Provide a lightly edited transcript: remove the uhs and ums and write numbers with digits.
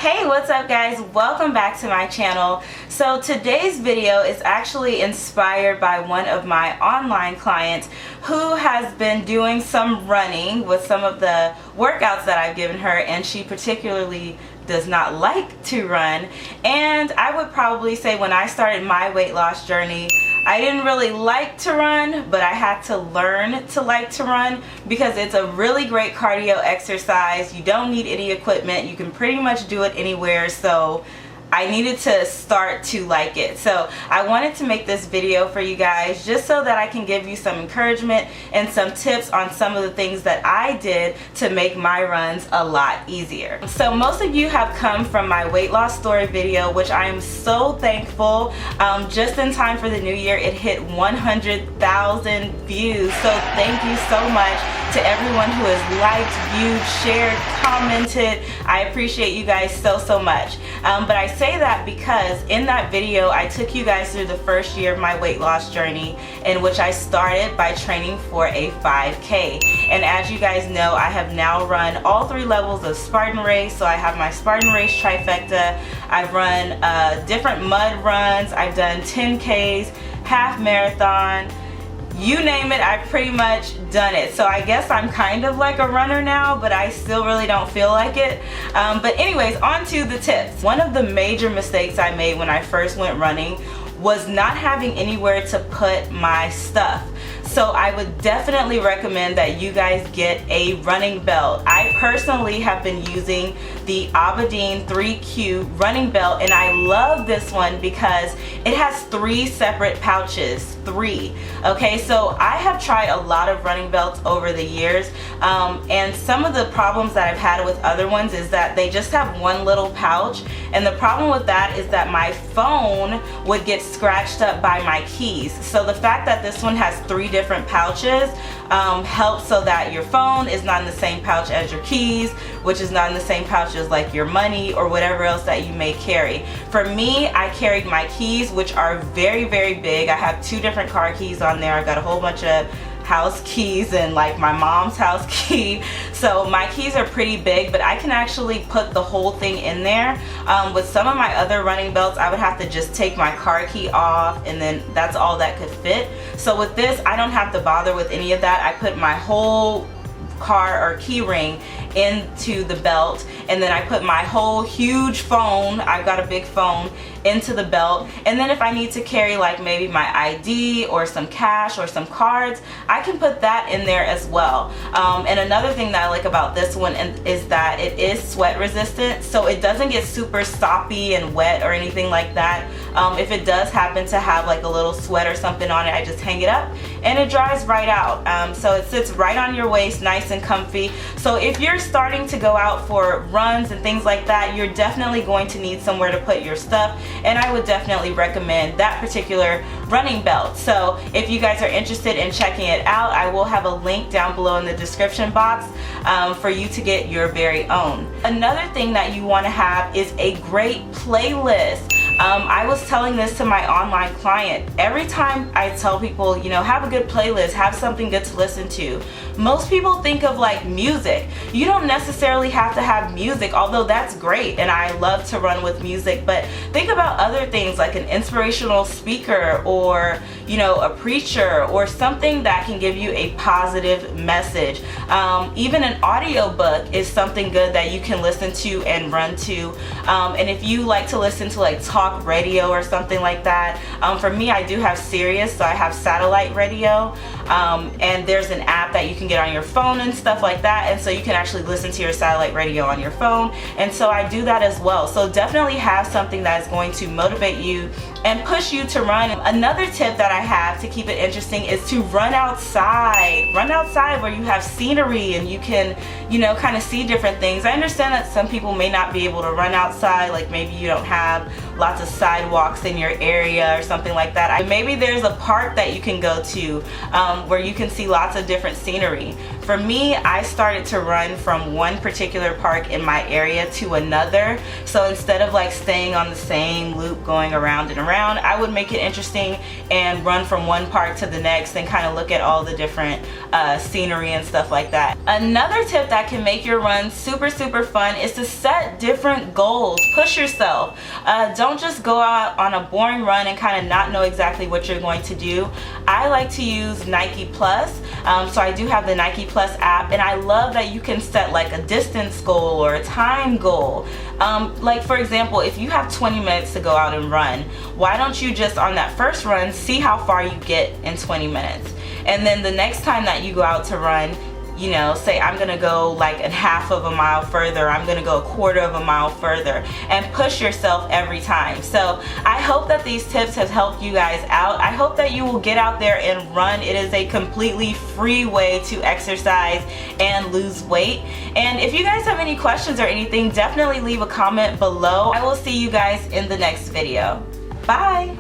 Hey, what's up guys? Welcome back to my channel. So today's video is actually inspired by one of my online clients who has been doing some running with some of the workouts that I've given her, and she particularly does not like to run. And I would probably say when I started my weight loss journey, I didn't really like to run, but I had to learn to like to run because it's a really great cardio exercise. You don't need any equipment. You can pretty much do it anywhere. So I needed to start to like it. So I wanted to make this video for you guys just so that I can give you some encouragement and some tips on some of the things that I did to make my runs a lot easier. So most of you have come from my weight loss story video, which I am so thankful. Just in time for the new year, it hit 100,000 views. So thank you so much to everyone who has liked, viewed, shared, commented. I appreciate you guys so much. But I say that because in that video I took you guys through the first year of my weight loss journey, in which I started by training for a 5K. And as you guys know, I have now run all 3 levels of Spartan Race. So I have my Spartan Race trifecta. I've run different mud runs. I've done 10Ks, half marathon. You name it, I've pretty much done it. So I guess I'm kind of like a runner now, but I still really don't feel like it. But anyways, on to the tips. One of the major mistakes I made when I first went running was not having anywhere to put my stuff. So I would definitely recommend that you guys get a running belt. I personally have been using the Aberdeen 3Q running belt, and I love this one because it has 3 separate pouches. 3. Okay, so I have tried a lot of running belts over the years, and some of the problems that I've had with other ones is that they just have one little pouch, and the problem with that is that my phone would get scratched up by my keys. So the fact that this one has 3 different pouches helps so that your phone is not in the same pouch as your keys, which is not in the same pouch as like your money or whatever else that you may carry. For me, I carried my keys, which are very big. I have 2 different car keys on there. I got a whole bunch of house keys and like my mom's house key, so my keys are pretty big, but I can actually put the whole thing in there. With some of my other running belts, I would have to just take my car key off, and then that's all that could fit. So with this, I don't have to bother with any of that. I put my whole car or key ring into the belt, and then I put my whole huge phone, I've got a big phone, into the belt. And then if I need to carry like maybe my ID or some cash or some cards, I can put that in there as well. And another thing that I like about this one is that it is sweat resistant, so it doesn't get super soppy and wet or anything like that. If it does happen to have like a little sweat or something on it, I just hang it up and it dries right out. So it sits right on your waist, nice and comfy. So if you're starting to go out for runs and things like that, you're definitely going to need somewhere to put your stuff, and I would definitely recommend that particular running belt. So if you guys are interested in checking it out, I will have a link down below in the description box for you to get your very own. Another thing that you want to have is a great playlist. I was telling this to my online client. Every time I tell people, you know, have a good playlist, have something good to listen to, most people think of like music. You don't necessarily have to have music, although that's great, and I love to run with music, but think about other things like an inspirational speaker, or you know, a preacher, or something that can give you a positive message. Even an audiobook is something good that you can listen to and run to. And if you like to listen to like talk radio or something like that, for me, I do have Sirius, so I have satellite radio, and there's an app that you can get on your phone and stuff like that, and so you can actually listen to your satellite radio on your phone, and so I do that as well. So definitely have something that is going to motivate you and push you to run. Another tip that I have to keep it interesting is to run outside. Run outside where you have scenery and you can, you know, kind of see different things. I understand that some people may not be able to run outside, like maybe you don't have lots of sidewalks in your area or something like that. Maybe there's a park that you can go to where you can see lots of different scenery. For me, I started to run from one particular park in my area to another. So instead of like staying on the same loop going around and around, I would make it interesting and run from one park to the next and kind of look at all the different scenery and stuff like that. Another tip that can make your run super fun is to set different goals. Push yourself. Don't just go out on a boring run and kind of not know exactly what you're going to do. I like to use Nike Plus, so I do have the Nike Plus app, and I love that you can set like a distance goal or a time goal. Like for example, if you have 20 minutes to go out and run, why don't you just on that first run see how far you get in 20 minutes, and then the next time that you go out to run, you know, say I'm gonna go like a half of a mile further, I'm gonna go a quarter of a mile further, and push yourself every time. So I hope that these tips have helped you guys out. I hope that you will get out there and run. It is a completely free way to exercise and lose weight. And if you guys have any questions or anything, definitely leave a comment below. I will see you guys in the next video. Bye.